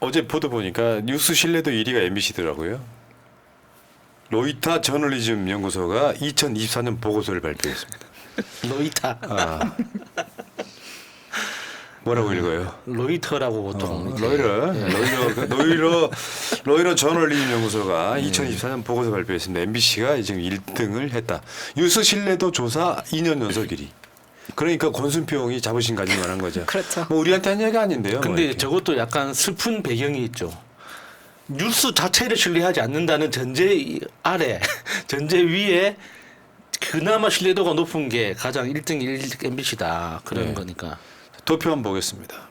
어제 보도 보니까 뉴스 신뢰도 1위가 MBC더라고요. 로이터 저널리즘 연구소가 2024년 보고서를 발표했습니다. 로이터. 아. 뭐라고 읽어요? 로이터라고 보통. 로이터 저널리즘 연구소가 2024년 보고서 발표했습니다. MBC가 지금 1등을 했다. 뉴스 신뢰도 조사 2년 연속 1위. 그러니까 권순표이 자부심 가질 만한 거죠. 그렇죠. 뭐 우리한테 한 얘기가 아닌데요. 근데 뭐 저것도 약간 슬픈 배경이 있죠. 뉴스 자체를 신뢰하지 않는다는 전제 아래, 전제 위에 그나마 신뢰도가 높은 게 가장 1등 MBC다. 그런 네. 거니까. 도표 한번 보겠습니다.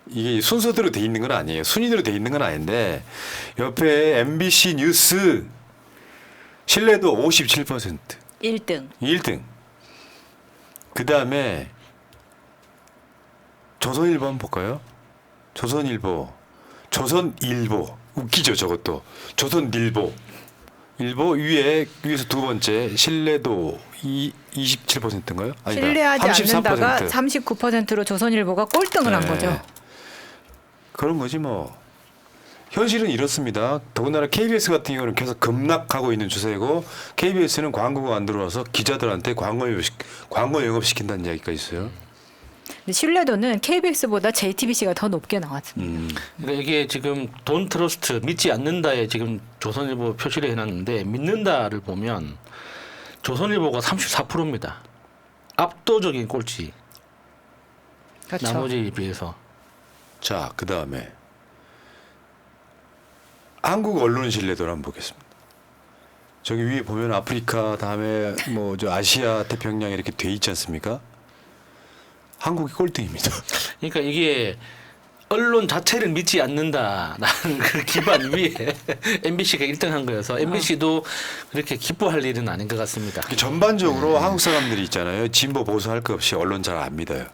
이게 순서대로 돼 있는 건 아니에요. 순위대로 돼 있는 건 아닌데 옆에 MBC 뉴스 신뢰도 57%. 1등. 1등. 그 다음에 조선일보 한번 볼까요? 조선일보 웃기죠 저것도. 조선일보 일보 위에서 두 번째 신뢰도 27%인가요? 아니다. 신뢰하지 34%. 않는다가 39%로 조선일보가 꼴등을 한 네. 거죠. 그런 거지 뭐. 현실은 이렇습니다. 더군다나 KBS 같은 경우는 계속 급락하고 있는 추세고 KBS는 광고가 안 들어와서 기자들한테 광고 영업시킨다는 이야기가 있어요. 근데 신뢰도는 KBS보다 JTBC가 더 높게 나왔습니다. 그러니까 이게 지금 돈 트러스트 믿지 않는다에 지금 조선일보 표시를 해놨는데 믿는다를 보면 조선일보가 34%입니다. 압도적인 꼴찌. 그렇죠. 나머지에 비해서. 자, 그 다음에 한국 언론 신뢰도를 한번 보겠습니다. 저기 위에 보면 아프리카 다음에 뭐 저 아시아 태평양 이렇게 돼 있지 않습니까? 한국이 꼴등입니다. 그러니까 이게 언론 자체를 믿지 않는다라는 그 기반 위에 MBC가 1등한 거여서 MBC도 그렇게 기뻐할 일은 아닌 것 같습니다. 전반적으로 한국 사람들이 있잖아요. 진보 보수 할 것 없이 언론 잘 안 믿어요.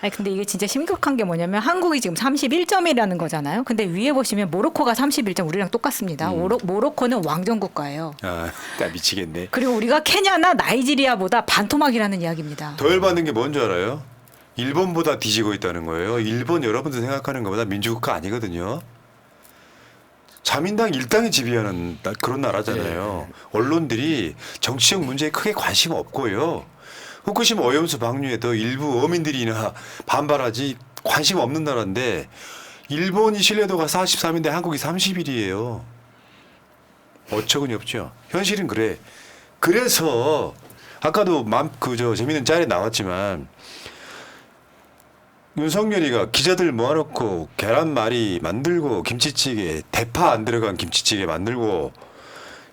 아니 근데 이게 진짜 심각한 게 뭐냐면 한국이 지금 31점이라는 거잖아요. 근데 위에 보시면 모로코가 31점 우리랑 똑같습니다. 모로코는 왕정 국가예요. 아, 나 미치겠네. 그리고 우리가 케냐나 나이지리아보다 반토막이라는 이야기입니다. 더 열받는 게 뭔지 알아요? 일본보다 뒤지고 있다는 거예요. 일본 여러분들 생각하는 것보다 민주국가 아니거든요. 자민당 일당이 지배하는 그런 나라잖아요. 언론들이 정치적 문제에 크게 관심 없고요. 후쿠시마 오염수 방류에도 일부 어민들이나 반발하지 관심 없는 나라인데 일본이 신뢰도가 43인데 한국이 31이에요. 어처구니 없죠. 현실은 그래. 그래서 아까도 재밌는 짤에 나왔지만 윤석열이가 기자들 모아놓고 계란말이 만들고 김치찌개 대파 안 들어간 김치찌개 만들고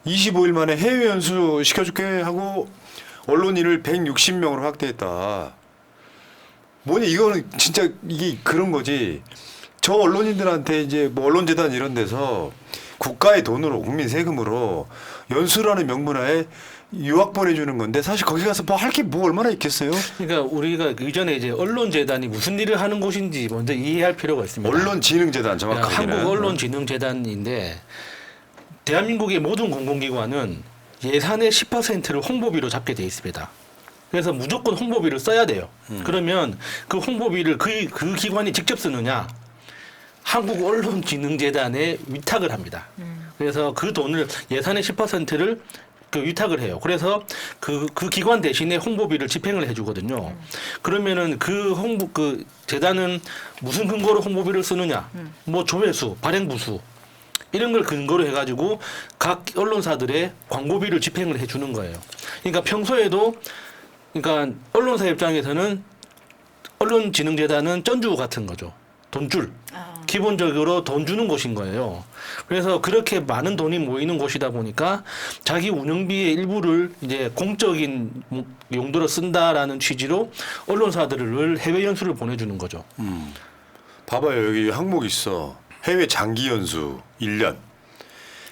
25일 만에 해외 연수 시켜줄게 하고 언론인을 160명으로 확대했다. 뭐냐 이거는 진짜 이게 그런 거지. 저 언론인들한테 이제 뭐 언론재단 이런 데서 국가의 돈으로 국민 세금으로 연수라는 명분하에 유학 보내주는 건데 사실 거기 가서 뭐 할 게 뭐 얼마나 있겠어요? 그러니까 우리가 이전에 이제 언론재단이 무슨 일을 하는 곳인지 먼저 이해할 필요가 있습니다. 언론진흥재단 정확하게는. 한국 언론진흥재단인데 대한민국의 모든 공공기관은 예산의 10%를 홍보비로 잡게 돼 있습니다. 그래서 무조건 홍보비를 써야 돼요. 그러면 그 홍보비를 그 기관이 직접 쓰느냐? 한국 언론진흥재단에 위탁을 합니다. 그래서 그 돈을 예산의 10%를 그 위탁을 해요. 그래서 그 기관 대신에 홍보비를 집행을 해주거든요. 그러면은 그 재단은 무슨 근거로 홍보비를 쓰느냐? 뭐 조회수, 발행부수 이런 걸 근거로 해가지고 각 언론사들의 광고비를 집행을 해주는 거예요. 그러니까 평소에도 그러니까 언론사 입장에서는 언론진흥재단은 쩐주 같은 거죠. 돈줄. 기본적으로 돈 주는 곳인 거예요. 그래서 그렇게 많은 돈이 모이는 곳이다 보니까 자기 운영비의 일부를 이제 공적인 용도로 쓴다라는 취지로 언론사들을 해외 연수를 보내주는 거죠. 봐봐요. 여기 항목 있어. 해외 장기 연수 1년.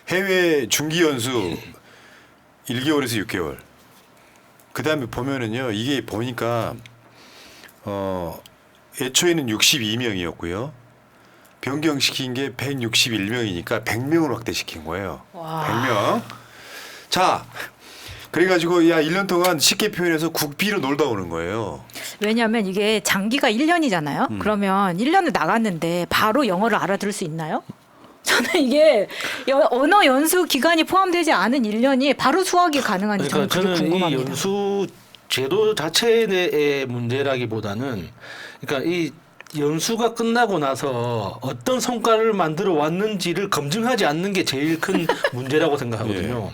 해외 중기 연수 1개월에서 6개월. 그다음에 보면은요. 이게 보니까 애초에는 62명이었고요. 변경시킨 게 161명이니까 100명으로 확대시킨 거예요. 와. 100명. 자, 그래가지고 야 1년 동안 쉽게 표현해서 국비로 놀다 오는 거예요. 왜냐하면 이게 장기가 1년이잖아요. 그러면 1년을 나갔는데 바로 영어를 알아들을 수 있나요? 저는 이게 언어 연수 기간이 포함되지 않은 1년이 바로 수학이 가능한지 그러니까 저는 그게 저는 이 궁금합니다. 연수 제도 자체의 문제라기보다는 그러니까 이 연수가 끝나고 나서 어떤 성과를 만들어 왔는지를 검증하지 않는 게 제일 큰 문제라고 생각하거든요.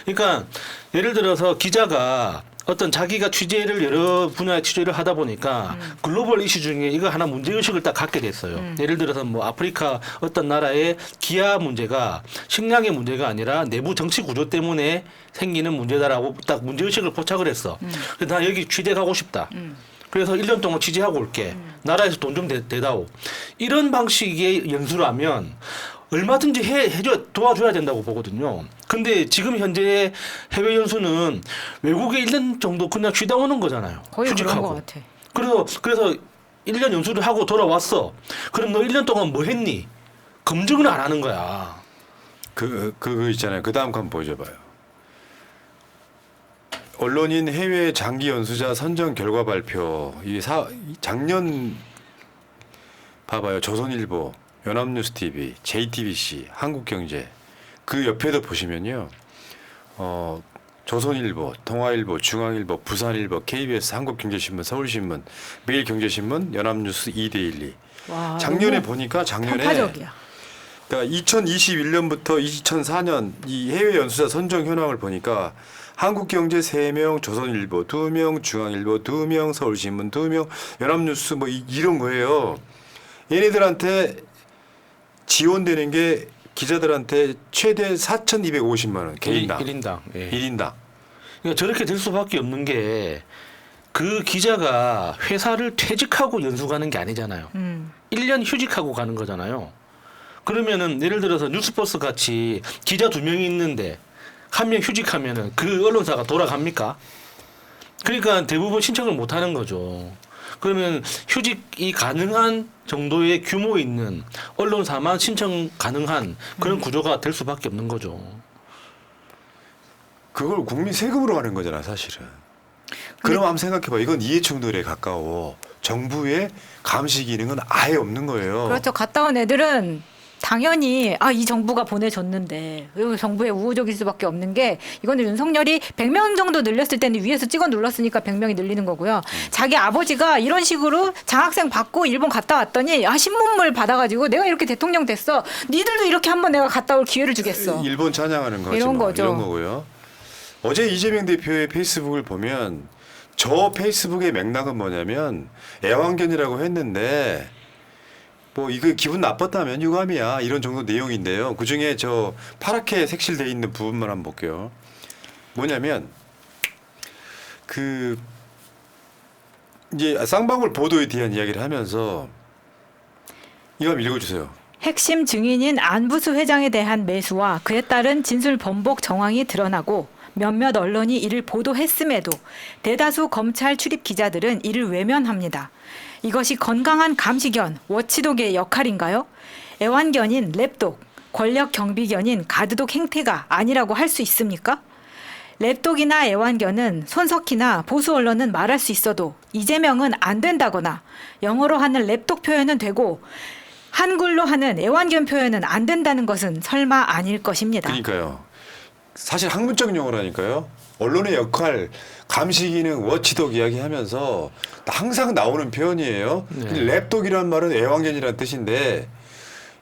그러니까 예를 들어서 기자가 어떤 자기가 취재를 여러 분야의 취재를 하다 보니까 글로벌 이슈 중에 이거 하나 문제의식을 딱 갖게 됐어요. 예를 들어서 뭐 아프리카 어떤 나라의 기아 문제가 식량의 문제가 아니라 내부 정치 구조 때문에 생기는 문제다라고 딱 문제의식을 포착을 했어. 그래서 나 여기 취재 가고 싶다. 그래서 1년 동안 취재하고 올게. 나라에서 돈 좀 대다오. 이런 방식의 연수라면 얼마든지 도와줘야 된다고 보거든요. 근데 지금 현재 해외 연수는 외국에 1년 정도 그냥 쉬다 오는 거잖아요. 거의 그런 휴직하고. 것 같아. 그래서 1년 연수를 하고 돌아왔어. 그럼 너 1년 동안 뭐 했니? 검증을 안 하는 거야. 그거 있잖아요. 그 다음 거 한번 보여줘봐요. 언론인 해외 장기 연수자 선정 결과 발표. 이게 작년 봐봐요. 조선일보, 연합뉴스TV, JTBC, 한국경제. 그 옆에도 보시면요. 조선일보, 동아일보, 중앙일보, 부산일보, KBS, 한국경제신문, 서울신문, 매일경제신문, 연합뉴스, 이데일리. 와, 작년에 너무 보니까 작년에 편파적이야. 그러니까 2021년부터 2004년 이 해외 연수자 선정 현황을 보니까 한국경제 3명, 조선일보 2명, 중앙일보 2명, 서울신문 2명, 연합뉴스 뭐 이런 거예요. 얘네들한테 지원되는 게 기자들한테 최대 4,250만 원 개인당. 1인당. 예. 1인당. 그러니까 저렇게 될 수밖에 없는 게 그 기자가 회사를 퇴직하고 연수 가는 게 아니잖아요. 1년 휴직하고 가는 거잖아요. 그러면은 예를 들어서 뉴스버스 같이 기자 2명이 있는데 한 명 휴직하면은 그 언론사가 돌아갑니까? 그러니까 대부분 신청을 못 하는 거죠. 그러면 휴직이 가능한 정도의 규모 있는 언론사만 신청 가능한 그런 구조가 될 수밖에 없는 거죠. 그걸 국민 세금으로 하는 거잖아, 사실은. 그럼 한번 생각해봐. 이건 이해충돌에 가까워. 정부의 감시 기능은 아예 없는 거예요. 그렇죠. 갔다 온 애들은 당연히 이 정부가 보내줬는데 이 정부에 우호적일 수밖에 없는 게 이거는 윤석열이 100명 정도 늘렸을 때는 위에서 찍어 눌렀으니까 100명이 늘리는 거고요. 자기 아버지가 이런 식으로 장학생 받고 일본 갔다 왔더니 신문물 받아가지고 내가 이렇게 대통령 됐어. 니들도 이렇게 한번 내가 갔다 올 기회를 주겠어. 일본 찬양하는 거지 이런 뭐. 거죠. 이런 거고요. 어제 이재명 대표의 페이스북을 보면 저 페이스북의 맥락은 뭐냐면 애완견이라고 했는데 뭐 이거 기분 나빴다면 유감이야 이런 정도 내용인데요. 그 중에 저 파랗게 색칠돼 있는 부분만 한번 볼게요. 뭐냐면 그 이제 쌍방울 보도에 대한 이야기를 하면서 이거 한번 읽어주세요. 핵심 증인인 안부수 회장에 대한 매수와 그에 따른 진술 번복 정황이 드러나고 몇몇 언론이 이를 보도했음에도 대다수 검찰 출입 기자들은 이를 외면합니다. 이것이 건강한 감시견, 워치독의 역할인가요? 애완견인 랩독, 권력 경비견인 가드독 행태가 아니라고 할 수 있습니까? 랩독이나 애완견은 손석희나 보수 언론은 말할 수 있어도 이재명은 안 된다거나 영어로 하는 랩독 표현은 되고 한글로 하는 애완견 표현은 안 된다는 것은 설마 아닐 것입니다. 그러니까요. 사실 학문적 용어라니까요. 언론의 역할, 감시 기능, 워치독 이야기하면서 항상 나오는 표현이에요. 근데 랩독이라는 말은 애완견이라는 뜻인데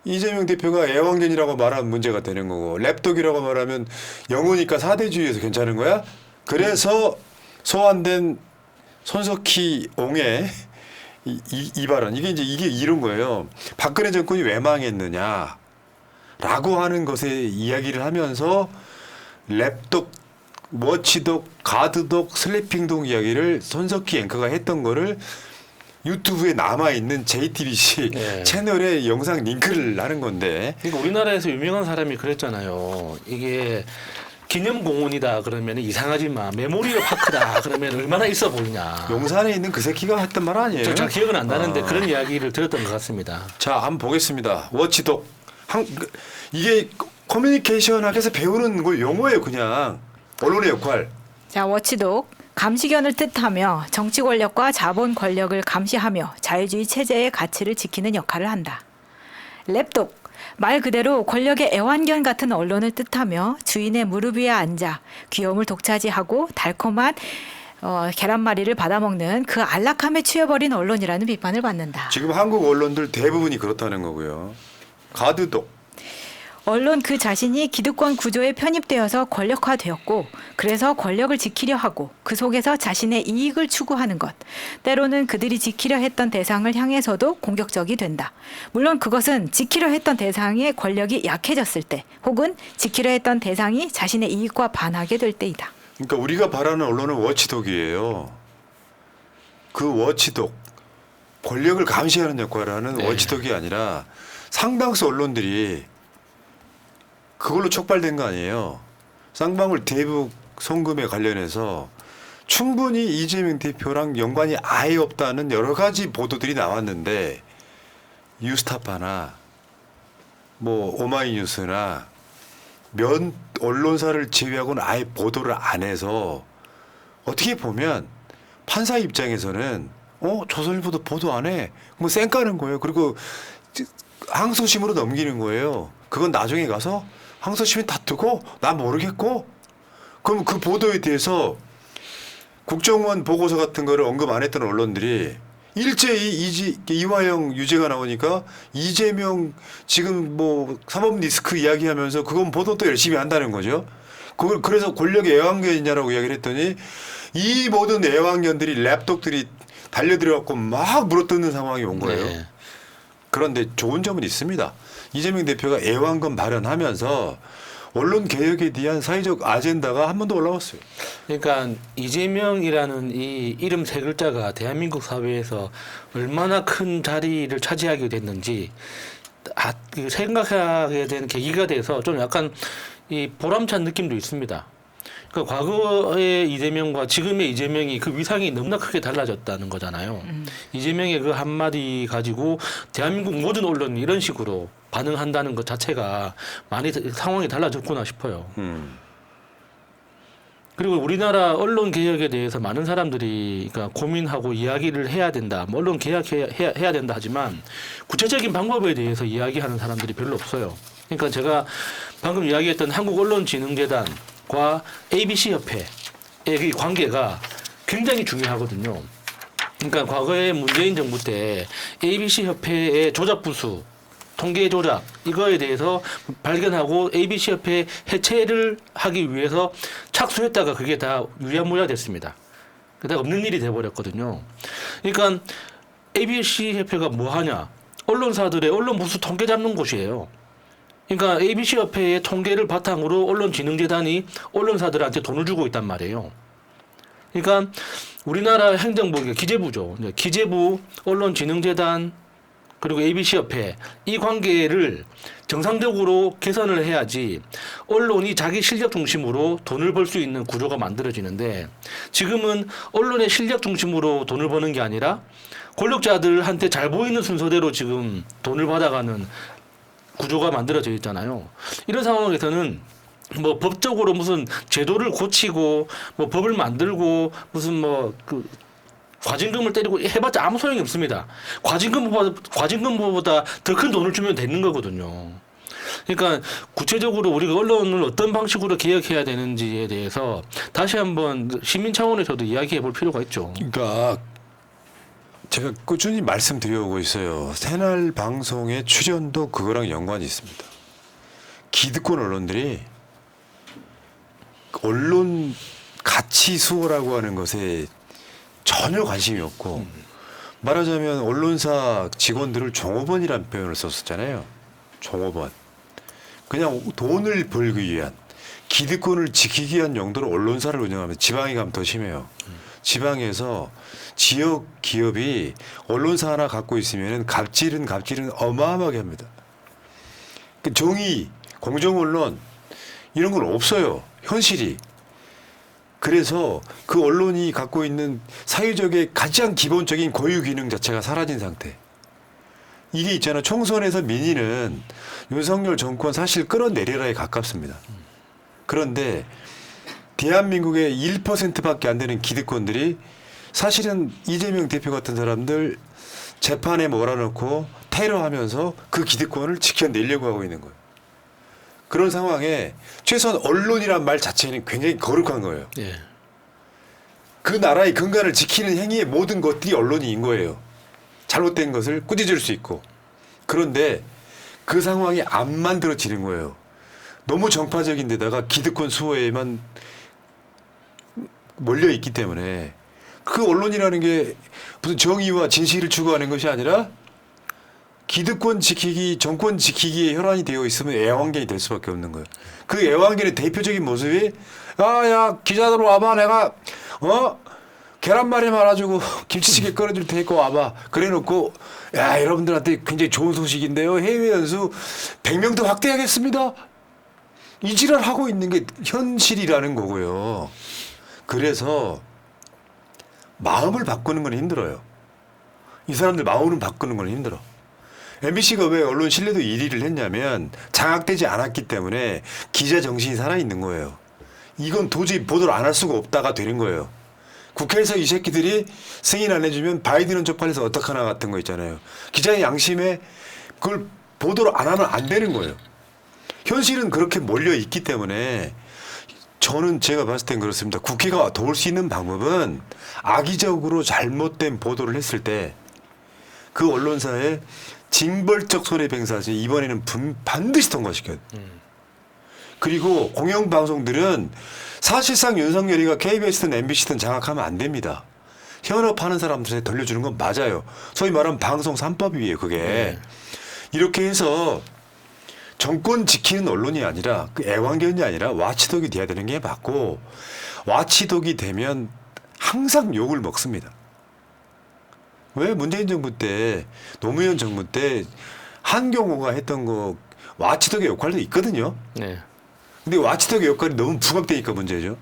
이재명 대표가 애완견이라고 말하면 문제가 되는 거고 랩독이라고 말하면 영어니까 사대주의에서 괜찮은 거야? 그래서 소환된 손석희 옹의 이 발언 이게 이런 거예요. 박근혜 정권이 왜 망했느냐라고 하는 것에 이야기를 하면서 랩독, 워치독, 가드독, 슬리핑독 이야기를 손석희 앵커가 했던 거를 유튜브에 남아있는 JTBC 채널에 영상 링크를 하는 건데. 그러니까 우리나라에서 유명한 사람이 그랬잖아요. 이게 기념공원이다 그러면 이상하지만 메모리얼 파크다 그러면 얼마나 있어 보이냐. 용산에 있는 그 새끼가 했던 말 아니에요? 저 잘 기억은 안 나는데 그런 이야기를 들었던 것 같습니다. 자, 한번 보겠습니다. 워치독. 이게 커뮤니케이션 학에서 배우는 거 용어예요, 그냥. 언론의 역할. 자, 워치독. 감시견을 뜻하며 정치 권력과 자본 권력을 감시하며 자유주의 체제의 가치를 지키는 역할을 한다. 랩독. 말 그대로 권력의 애완견 같은 언론을 뜻하며 주인의 무릎 위에 앉아 귀여움을 독차지하고 달콤한 계란말이를 받아먹는 그 안락함에 취해버린 언론이라는 비판을 받는다. 지금 한국 언론들 대부분이 그렇다는 거고요. 가드독. 언론 그 자신이 기득권 구조에 편입되어서 권력화되었고 그래서 권력을 지키려 하고 그 속에서 자신의 이익을 추구하는 것. 때로는 그들이 지키려 했던 대상을 향해서도 공격적이 된다. 물론 그것은 지키려 했던 대상의 권력이 약해졌을 때 혹은 지키려 했던 대상이 자신의 이익과 반하게 될 때이다. 그러니까 우리가 바라는 언론은 워치독이에요. 그 워치독, 권력을 감시하는 역할을 하는 워치독이 아니라 상당수 언론들이 그걸로 촉발된 거 아니에요. 쌍방울 대북 송금에 관련해서 충분히 이재명 대표랑 연관이 아예 없다는 여러 가지 보도들이 나왔는데 뉴스타파나 뭐 오마이뉴스나 몇 언론사를 제외하고는 아예 보도를 안 해서 어떻게 보면 판사 입장에서는 조선일보도 보도 안 해. 뭐 쌩까는 거예요. 그리고 항소심으로 넘기는 거예요. 그건 나중에 가서 항소심이 다투고 나 모르겠고 그럼 그 보도에 대해서 국정원 보고서 같은 거를 언급 안 했던 언론들이 일제히 이화영 유죄가 나오니까 이재명 지금 뭐 사법 리스크 이야기하면서 그건 보도도 열심히 한다는 거죠. 그걸 그래서 권력의 애완견이냐라고 이야기를 했더니 이 모든 애완견들이 랩독들이 달려들어갖고 막 물어뜯는 상황이 온 거예요. 네. 그런데 좋은 점은 있습니다. 이재명 대표가 애완견 발언하면서 언론 개혁에 대한 사회적 아젠다가 한 번 더 올라왔어요. 그러니까 이재명이라는 이 이름 세 글자가 대한민국 사회에서 얼마나 큰 자리를 차지하게 됐는지 생각하게 되는 계기가 돼서 좀 약간 이 보람찬 느낌도 있습니다. 그러니까 과거의 이재명과 지금의 이재명이 그 위상이 너무나 크게 달라졌다는 거잖아요. 이재명의 그 한마디 가지고 대한민국 모든 언론이 이런 식으로 반응한다는 것 자체가 많이 상황이 달라졌구나 싶어요. 그리고 우리나라 언론 개혁에 대해서 많은 사람들이 그러니까 고민하고 이야기를 해야 된다. 뭐 언론 개혁해야 된다 하지만 구체적인 방법에 대해서 이야기하는 사람들이 별로 없어요. 그러니까 제가 방금 이야기했던 한국언론진흥재단과 ABC협회의 이 관계가 굉장히 중요하거든요. 그러니까 과거에 문재인 정부 때 ABC협회의 조작부수 통계 조작 이거에 대해서 발견하고 ABC협회 해체를 하기 위해서 착수했다가 그게 다 유야무야 됐습니다. 그다가 없는 일이 돼버렸거든요. 그러니까 ABC협회가 뭐 하냐? 언론사들의 언론 부수 통계 잡는 곳이에요. 그러니까 ABC협회의 통계를 바탕으로 언론진흥재단이 언론사들한테 돈을 주고 있단 말이에요. 그러니까 우리나라 행정부 기재부죠. 기재부, 언론진흥재단 그리고 ABC협회 이 관계를 정상적으로 개선을 해야지 언론이 자기 실력 중심으로 돈을 벌 수 있는 구조가 만들어지는데 지금은 언론의 실력 중심으로 돈을 버는 게 아니라 권력자들한테 잘 보이는 순서대로 지금 돈을 받아가는 구조가 만들어져 있잖아요. 이런 상황에서는 뭐 법적으로 무슨 제도를 고치고 뭐 법을 만들고 무슨 뭐 그 과징금을 때리고 해봤자 아무 소용이 없습니다. 과징금보다 더 큰 돈을 주면 되는 거거든요. 그러니까 구체적으로 우리가 언론을 어떤 방식으로 개혁해야 되는지에 대해서 다시 한번 시민 차원에서도 이야기해 볼 필요가 있죠. 그러니까 제가 꾸준히 말씀드려오고 있어요. 새날 방송의 출연도 그거랑 연관이 있습니다. 기득권 언론들이 언론 가치 수호라고 하는 것에 전혀 관심이 없고 말하자면 언론사 직원들을 종업원이라는 표현을 썼었잖아요. 종업원. 그냥 돈을 벌기 위한 기득권을 지키기 위한 용도로 언론사를 운영하면 지방에 가면 더 심해요. 지방에서 지역 기업이 언론사 하나 갖고 있으면 갑질은 어마어마하게 합니다. 그 정의, 공정 언론 이런 건 없어요. 현실이. 그래서 그 언론이 갖고 있는 사회적의 가장 기본적인 고유 기능 자체가 사라진 상태. 이게 있잖아. 총선에서 민의는 윤석열 정권 사실 끌어내리라에 가깝습니다. 그런데 대한민국의 1%밖에 안 되는 기득권들이 사실은 이재명 대표 같은 사람들 재판에 몰아넣고 테러하면서 그 기득권을 지켜내려고 하고 있는 거예요. 그런 상황에 최소한 언론이란 말 자체는 굉장히 거룩한 거예요. 예. 그 나라의 근간을 지키는 행위의 모든 것들이 언론인 거예요. 잘못된 것을 꾸짖을 수 있고. 그런데 그 상황이 안 만들어지는 거예요. 너무 정파적인 데다가 기득권 수호에만 몰려 있기 때문에 그 언론이라는 게 무슨 정의와 진실을 추구하는 것이 아니라 기득권 지키기, 정권 지키기에 혈안이 되어 있으면 애완견이 될 수밖에 없는 거예요. 그 애완견의 대표적인 모습이 야 기자들 와봐 내가 계란말이 말아주고 김치찌개 끓여줄 테니까 와봐. 그래놓고 야 여러분들한테 굉장히 좋은 소식인데요. 해외 연수 100명 더 확대하겠습니다. 이 지랄 하고 있는 게 현실이라는 거고요. 그래서 마음을 바꾸는 건 힘들어요. 이 사람들 마음을 바꾸는 건 힘들어. MBC가 왜 언론 신뢰도 1위를 했냐면 장악되지 않았기 때문에 기자 정신이 살아있는 거예요. 이건 도저히 보도를 안 할 수가 없다가 되는 거예요. 국회에서 이 새끼들이 승인 안 해주면 바이든은 쪽팔려서 어떡하나 같은 거 있잖아요. 기자의 양심에 그걸 보도를 안 하면 안 되는 거예요. 현실은 그렇게 몰려 있기 때문에 저는 제가 봤을 땐 그렇습니다. 국회가 도울 수 있는 방법은 악의적으로 잘못된 보도를 했을 때 그 언론사에 징벌적 손해배상이 이번에는 반드시 통과시켜요. 그리고 공영방송들은 사실상 윤석열이가 KBS든 MBC든 장악하면 안 됩니다. 현업하는 사람들한테 돌려주는 건 맞아요. 소위 말하면 방송 3법이에요. 그게. 이렇게 해서 정권 지키는 언론이 아니라 그 애완견이 아니라 와치독이 돼야 되는 게 맞고 와치독이 되면 항상 욕을 먹습니다. 왜 문재인 정부 때 노무현 정부 때 한경호가 했던 거 와치독의 역할도 있거든요. 네. 근데 와치독의 역할이 너무 부각되니까 문제죠.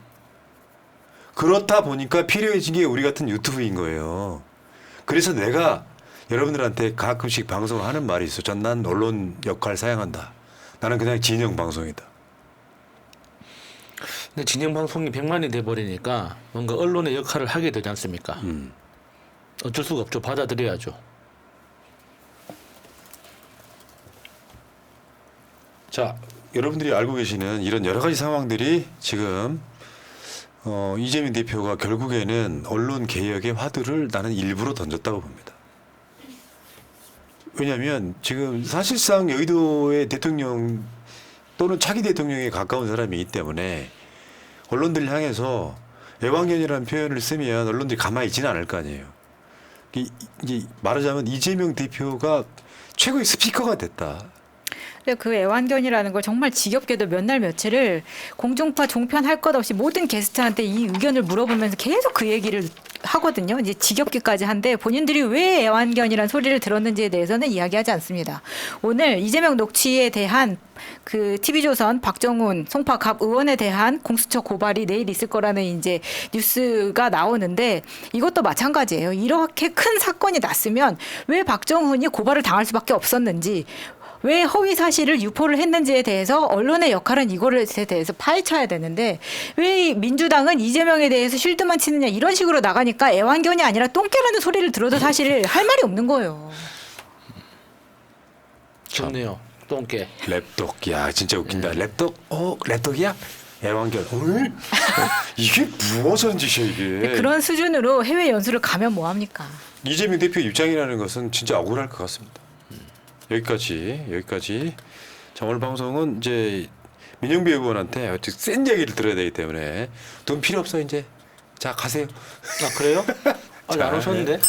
그렇다 보니까 필요해진 게 우리 같은 유튜브인 거예요. 그래서 내가 여러분들한테 가끔씩 방송을 하는 말이 있어. 난 언론 역할 사양한다. 나는 그냥 진영 방송이다. 근데 진영 방송이 100만이 돼 버리니까 뭔가 언론의 역할을 하게 되지 않습니까? 어쩔 수가 없죠. 받아들여야죠. 자, 여러분들이 알고 계시는 이런 여러 가지 상황들이 지금 이재명 대표가 결국에는 언론 개혁의 화두를 나는 일부러 던졌다고 봅니다. 왜냐하면 지금 사실상 여의도의 대통령 또는 차기 대통령에 가까운 사람이기 때문에 언론들을 향해서 애완견이라는 표현을 쓰면 언론들이 가만히 있지는 않을 거 아니에요. 이제 말하자면 이재명 대표가 최고의 스피커가 됐다. 근데 그 애완견이라는 걸 정말 지겹게도 몇 날 며칠을 공중파 종편 할 것 없이 모든 게스트한테 이 의견을 물어보면서 계속 그 얘기를 하거든요. 이제 지겹기까지 한데 본인들이 왜 애완견이라는 소리를 들었는지에 대해서는 이야기하지 않습니다. 오늘 이재명 녹취에 대한 그 TV조선 박정훈 송파갑 의원에 대한 공수처 고발이 내일 있을 거라는 이제 뉴스가 나오는데 이것도 마찬가지예요. 이렇게 큰 사건이 났으면 왜 박정훈이 고발을 당할 수밖에 없었는지 왜 허위 사실을 유포를 했는지에 대해서 언론의 역할은 이거에 대해서 파헤쳐야 되는데 왜 민주당은 이재명에 대해서 쉴드만 치느냐 이런 식으로 나가니까 애완견이 아니라 똥개라는 소리를 들어도 사실 할 말이 없는 거예요. 좋네요. 똥개. 랩독. 야 진짜 웃긴다. 랩독? 랩독이야? 애완견. 이게 무엇한 짓이야 이게. 그런 수준으로 해외 연수를 가면 뭐합니까? 이재명 대표 입장이라는 것은 진짜 억울할 것 같습니다. 여기까지. 자, 오늘 방송은 이제 민영배 의원한테 아주 센 얘기를 들어야 되기 때문에 돈 필요 없어 이제. 자 가세요. 아 그래요? 아직 안 자, 오셨는데?